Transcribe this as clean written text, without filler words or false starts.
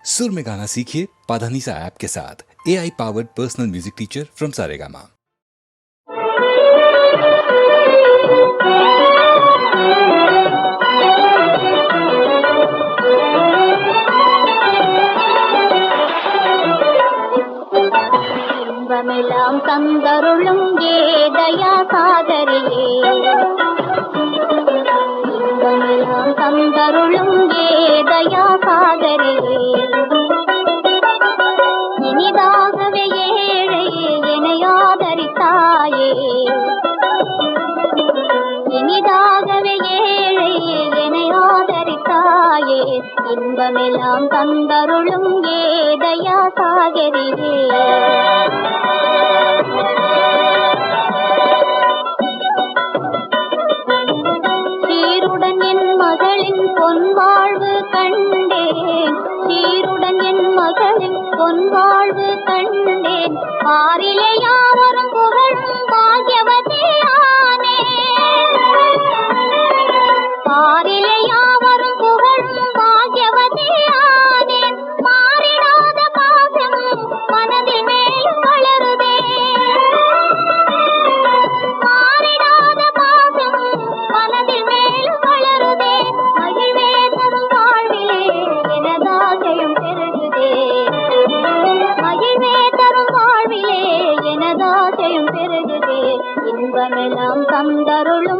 सुर में गाना सीखिए पाधानीसा ऐप के साथ। AI powered personal music teacher from Saregama. இன்பமெல்லாம் தந்தருளும் ஏதயா சாகரியே, இன்பமெல்லாம் தந்தருளும் ஏதயா சாகரியே, இனிதாகவே ஏழை எனையாதரித்தாயே, இனிதாகவே ஏழை எனையாதரித்தாயே, இன்பமெல்லாம் தந்தருளும் ஏதயா சாகரியே. சீருடன் என் மகளின் பொன்வாழ்வு கண்டேன், சீருடன் என் மகளின் பொன்வாழ்வு கண்டேன், ஆறிலே யாவரும் புகழும் பாக்யவதியானே, ஆறிலே யாவரும் புகழும் பாக்யவதியானேன், மாறிடாத பாசம் மனதில் மேலும் வளருதே, மாறிடாத பாசம் மனதில் மேலும் வளருதே, மகிழ்வே தரும் வாழ்விலே எனதாசையும் பெருகுதே, மகிழ்வே தரும் வாழ்விலே எனதாசையும் பெருகுதே, இன்பமெல்லாம் தந்தருளும்